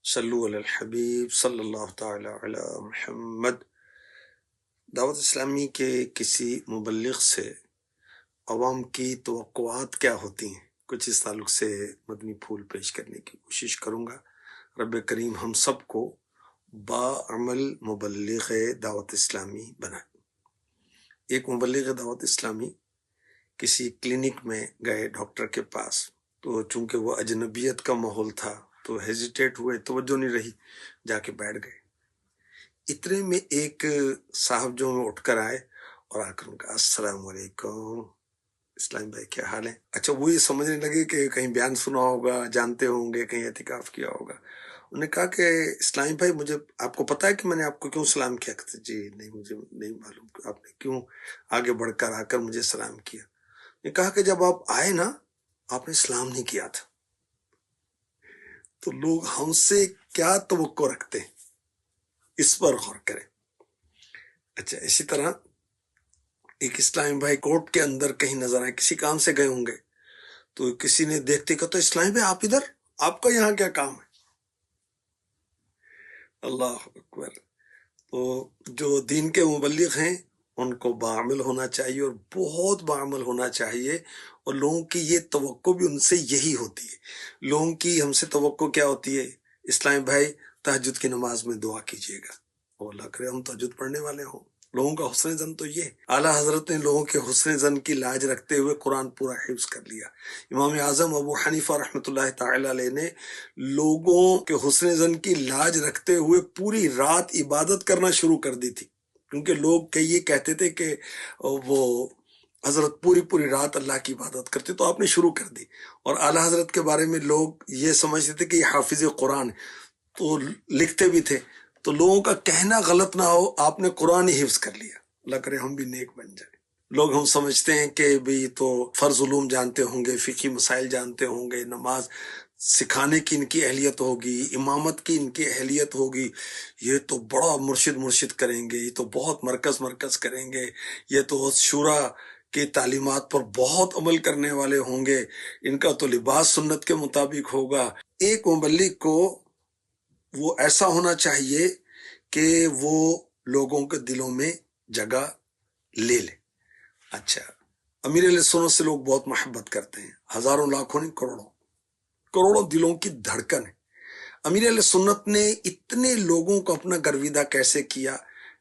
صلو علی الحبیب صلی اللہ تعالی علی محمد۔ دعوت اسلامی کے کسی مبلغ سے عوام کی توقعات کیا ہوتی ہیں، کچھ اس تعلق سے مدنی پھول پیش کرنے کی کوشش کروں گا۔ رب کریم ہم سب کو باعمل مبلغ دعوت اسلامی بنائے۔ ایک مبلغ دعوت اسلامی کسی کلینک میں گئے ڈاکٹر کے پاس، تو چونکہ وہ اجنبیت کا ماحول تھا تو ہیزیٹیٹ ہوئے، توجہ نہیں رہی، جا کے بیٹھ گئے۔ اتنے میں ایک صاحب جو میں اٹھ کر آئے اور آ کر ان کا السلام علیکم، اسلام بھائی کیا حال ہے؟ اچھا وہ یہ سمجھنے لگے کہ کہیں بیان سنا ہوگا، جانتے ہوں گے، کہیں اعتکاف کیا ہوگا۔ انہوں نے کہا کہ اسلام بھائی مجھے آپ کو پتا ہے کہ میں نے آپ کو کیوں سلام کیا؟ کہتے جی نہیں، مجھے نہیں معلوم آپ نے کیوں آگے بڑھ کر آ کر مجھے سلام کیا۔ نے کہا کہ جب آپ آئے نا، آپ نے سلام نہیں کیا تھا۔ تو لوگ ہم سے کیا توقع رکھتے ہیں، اس پر غور کریں۔ اچھا اسی طرح ایک اسلامی بھائی کورٹ کے اندر کہیں نظر آئے، کسی کام سے گئے ہوں گے، تو کسی نے دیکھتے کہ تو اسلامی بھائی آپ ادھر، آپ کا یہاں کیا کام ہے؟ اللہ اکبر۔ تو جو دین کے مبلغ ہیں ان کو باعمل ہونا چاہیے، اور بہت باعمل ہونا چاہیے، اور لوگوں کی یہ توقع بھی ان سے یہی ہوتی ہے۔ لوگوں کی ہم سے توقع کیا ہوتی ہے؟ اسلامی بھائی تہجد کی نماز میں دعا کیجیے گا، اور اللہ کرے ہم تہجد پڑھنے والے ہوں۔ لوگوں کا حسن زن تو یہ، اعلیٰ حضرت نے لوگوں کے حسن زن کی لاج رکھتے ہوئے قرآن پورا حفظ کر لیا۔ امام اعظم ابو حنیفہ رحمۃ اللہ تعالی علیہ نے لوگوں کے حسن زن کی لاج رکھتے ہوئے پوری رات عبادت کرنا شروع کر دی تھی، کیونکہ لوگ یہ کہتے تھے کہ وہ حضرت پوری رات اللہ کی عبادت کرتے، تو آپ نے شروع کر دی۔ اور اعلیٰ حضرت کے بارے میں لوگ یہ سمجھتے تھے کہ یہ حافظ قرآن، تو لکھتے بھی تھے، تو لوگوں کا کہنا غلط نہ ہو، آپ نے قرآن ہی حفظ کر لیا۔ اللہ کرے ہم بھی نیک بن جائیں۔ لوگ ہم سمجھتے ہیں کہ بھی تو فرض علوم جانتے ہوں گے، فقہی مسائل جانتے ہوں گے، نماز سکھانے کی ان کی اہلیت ہوگی، امامت کی ان کی اہلیت ہوگی، یہ تو بڑا مرشد کریں گے، یہ تو بہت مرکز کریں گے، یہ تو شورا کی تعلیمات پر بہت عمل کرنے والے ہوں گے، ان کا تو لباس سنت کے مطابق ہوگا۔ ایک مبلغ کو وہ ایسا ہونا چاہیے کہ وہ لوگوں کے دلوں میں جگہ لے لے۔ اچھا امیر علیہ سنت سے لوگ بہت محبت کرتے ہیں، ہزاروں لاکھوں نہیں، کروڑوں دلوں کی دھڑکن ہے۔ امیر علیہ سنت نے اتنے لوگوں کو اپنا گرویدہ کیسے کیا،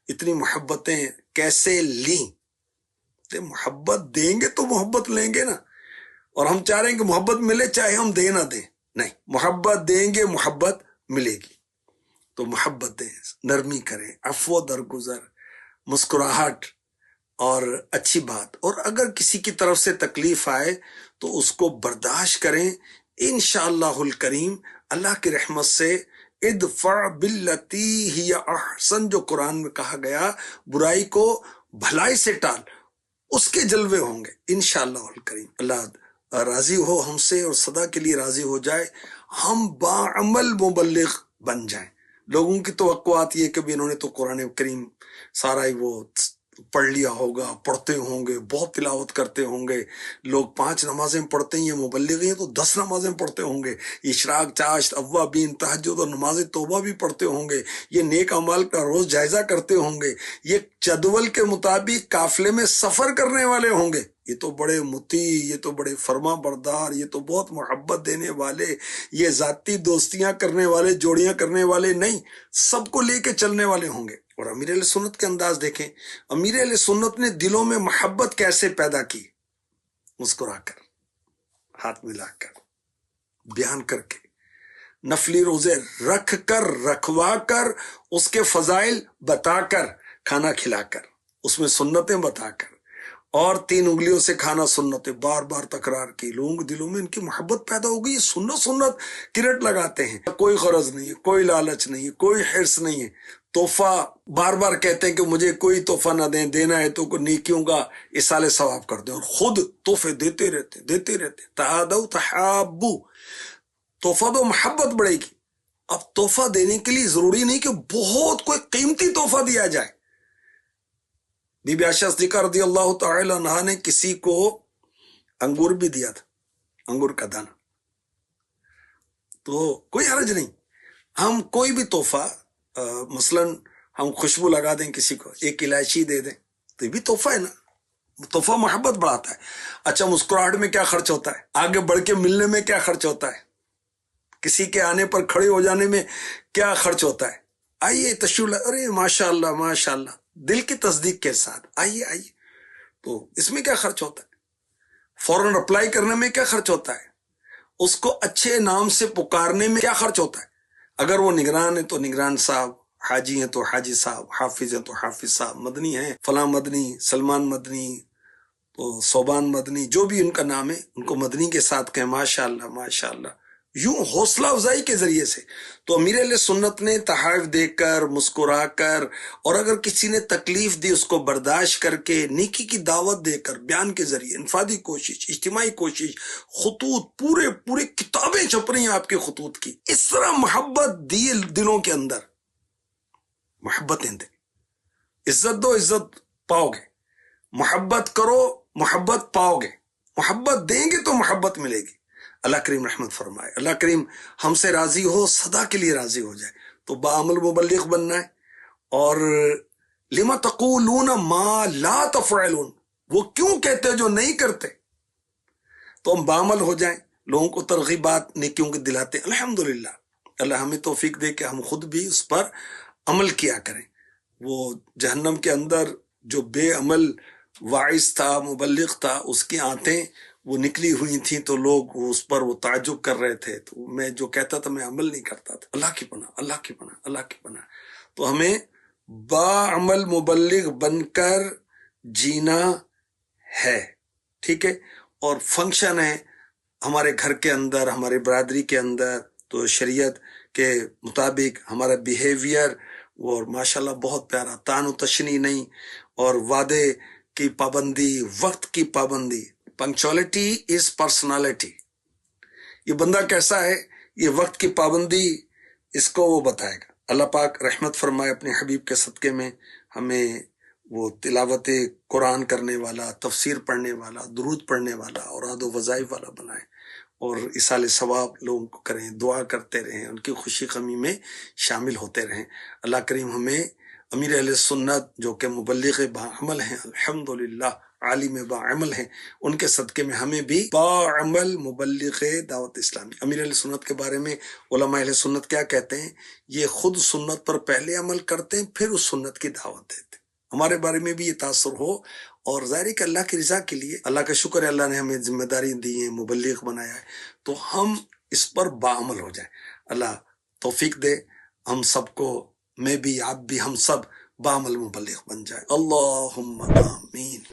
اتنی محبتیں کیسے لیں؟ محبت دیں گے تو محبت لیں گے نا، اور ہم چاہ رہے ہیں کہ محبت ملے چاہے ہم دیں نہ دیں، نہیں، محبت دیں گے محبت ملے گی۔ تو محبت دیں، نرمی کریں، عفو درگزر، مسکراہٹ اور اچھی بات، اور اگر کسی کی طرف سے تکلیف آئے تو اس کو برداشت کریں۔ انشاءاللہ الکریم اللہ کی رحمت سے ادفع باللتی ہی احسن، جو قرآن میں کہا گیا، برائی کو بھلائی سے ٹال، اس کے جلوے ہوں گے انشاءاللہ الکریم۔ اللہ راضی ہو ہم سے اور سدا کے لیے راضی ہو جائے، ہم باعمل مبلغ بن جائیں۔ لوگوں کی توقعات یہ کہ بھی انہوں نے تو قرآن کریم سارا ہی وہ پڑھ لیا ہوگا، پڑھتے ہوں گے، بہت تلاوت کرتے ہوں گے، لوگ 5 نمازیں پڑھتے ہیں، یہ مبلغ ہیں تو 10 نمازیں پڑھتے ہوں گے، اشراق، چاشت، اوابین، تہجد اور نماز توبہ بھی پڑھتے ہوں گے، یہ نیک اعمال کا روز جائزہ کرتے ہوں گے، یہ جدول کے مطابق قافلے میں سفر کرنے والے ہوں گے، یہ تو بڑے مطیع، یہ تو بڑے فرما بردار، یہ تو بہت محبت دینے والے، یہ ذاتی دوستیاں کرنے والے، جوڑیاں کرنے والے نہیں، سب کو لے کے چلنے والے ہوں گے۔ اور امیر علیہ سنت کے انداز دیکھیں، امیر علیہ سنت نے دلوں میں محبت کیسے پیدا کی؟ مسکرا کر، ہاتھ ملا کر، بیان کر کے، نفلی روزے رکھ کر، رکھوا کر، اس کے فضائل بتا کر، کھانا کھلا کر، اس میں سنتیں بتا کر، اور 3 انگلیوں سے کھانا سنتیں بار بار تکرار کی، لوگوں کے دلوں میں ان کی محبت پیدا ہو گئی، سنت کرٹ لگاتے ہیں، کوئی غرض نہیں ہے، کوئی لالچ نہیں ہے، کوئی حرص نہیں ہے، تحفہ بار بار کہتے ہیں کہ مجھے کوئی تحفہ نہ دیں، دینا ہے تو کوئی نیکیوں کا اصالہ ثواب کر دیں، اور خود تحفے دیتے رہتے۔ تہادوا تحابوا، تحفہ دو محبت بڑھے گی۔ اب تحفہ دینے کے لیے ضروری نہیں کہ بہت کوئی قیمتی تحفہ دیا جائے۔ بی بی عائشہ صدیقہ رضی اللہ تعالی عنہا نے کسی کو انگور بھی دیا تھا، انگور کا دانہ، تو کوئی حرج نہیں، ہم کوئی بھی تحفہ مثلاً ہم خوشبو لگا دیں کسی کو، ایک الائچی دے دیں تو یہ بھی تحفہ ہے نا، تحفہ محبت بڑھاتا ہے. اچھا مسکراہٹ میں کیا خرچ ہوتا ہے، آگے بڑھ کے ملنے میں کیا خرچ ہوتا ہے، کسی کے آنے پر کھڑے ہو جانے میں کیا خرچ ہوتا ہے. آئیے تشریف، ارے ماشاء اللہ ماشاء اللہ، دل کی تصدیق کے ساتھ آئیے آئیے. تو اس میں کیا خرچ ہوتا ہے، فوراً اپلائی کرنے میں کیا خرچ ہوتا ہے، اس کو اچھے نام سے پکارنے میں کیا خرچ ہوتا ہے. اگر وہ نگران ہے تو نگران صاحب، حاجی ہیں تو حاجی صاحب، حافظ ہیں تو حافظ صاحب، مدنی ہیں فلاں مدنی، سلمان مدنی، تو صوبان مدنی، جو بھی ان کا نام ہے ان کو مدنی کے ساتھ کہیں ماشاء اللہ ماشاء اللہ، یوں حوصلہ افزائی کے ذریعے سے. تو امیر اہل سنت نے تحائف دے کر، مسکرا کر، اور اگر کسی نے تکلیف دی اس کو برداشت کر کے، نیکی کی دعوت دے کر، بیان کے ذریعے، انفرادی کوشش، اجتماعی کوشش، خطوط پورے کتابیں چھپ رہی ہیں آپ کے خطوط کی. اس طرح محبت دی دلوں کے اندر، محبتیں دیں، عزت دو عزت پاؤ گے، محبت کرو محبت پاؤ گے، محبت دیں گے تو محبت ملے گی. اللہ کریم رحمت فرمائے، اللہ کریم ہم سے راضی ہو، سدا کے لیے راضی ہو جائے. تو بعمل مبلغ بننا ہے. اور لما تقولون ما لا تفعلون، وہ کیوں کہتے جو نہیں کرتے. تو ہم بعمل ہو جائیں، لوگوں کو ترغیبات نیکیوں کے دلاتے ہیں. الحمدللہ اللہ ہمیں توفیق دے کہ ہم خود بھی اس پر عمل کیا کریں. وہ جہنم کے اندر جو بے عمل واعظ تھا، مبلغ تھا، اس کی آنتیں وہ نکلی ہوئی تھیں تو لوگ اس پر وہ تعجب کر رہے تھے. تو میں جو کہتا تھا میں عمل نہیں کرتا تھا. اللہ کی پناہ، اللہ کی پناہ، اللہ کی پناہ. تو ہمیں باعمل مبلغ بن کر جینا ہے، ٹھیک ہے. اور فنکشن ہے ہمارے گھر کے اندر، ہمارے برادری کے اندر، تو شریعت کے مطابق ہمارا بیہیویئر اور ماشاءاللہ بہت پیارا، تان و تشنی نہیں، اور وعدے کی پابندی، وقت کی پابندی. Punctuality is personality. یہ بندہ کیسا ہے، یہ وقت کی پابندی اس کو وہ بتائے گا. اللہ پاک رحمت فرمائے اپنے حبیب کے صدقے میں ہمیں وہ تلاوت قرآن کرنے والا، تفسیر پڑھنے والا، درود پڑھنے والا، اوراد و وظائف والا بنائے، اور اصال ثواب لوگوں کو کریں، دعا کرتے رہیں، ان کی خوشی غمی میں شامل ہوتے رہیں. اللہ کریم ہمیں امیر اہل سنت جو کہ مبلغ باعمل ہیں، الحمدللہ عالم باعمل ہیں، ان کے صدقے میں ہمیں بھی باعمل مبلغ دعوت اسلامی. امیر اہل سنت کے بارے میں علماء اہل سنت کیا کہتے ہیں، یہ خود سنت پر پہلے عمل کرتے ہیں، پھر اس سنت کی دعوت دیتے ہیں. ہمارے بارے میں بھی یہ تاثر ہو، اور ظاہر کہ اللہ کی رضا کے لیے. اللہ کا شکر ہے، اللہ نے ہمیں ذمہ داری دی ہے، مبلغ بنایا ہے، تو ہم اس پر باعمل ہو جائیں. اللہ توفیق دے ہم سب کو، میں بھی، آپ بھی، ہم سب باعمل مبلغ بن جائے. اللہم آمین.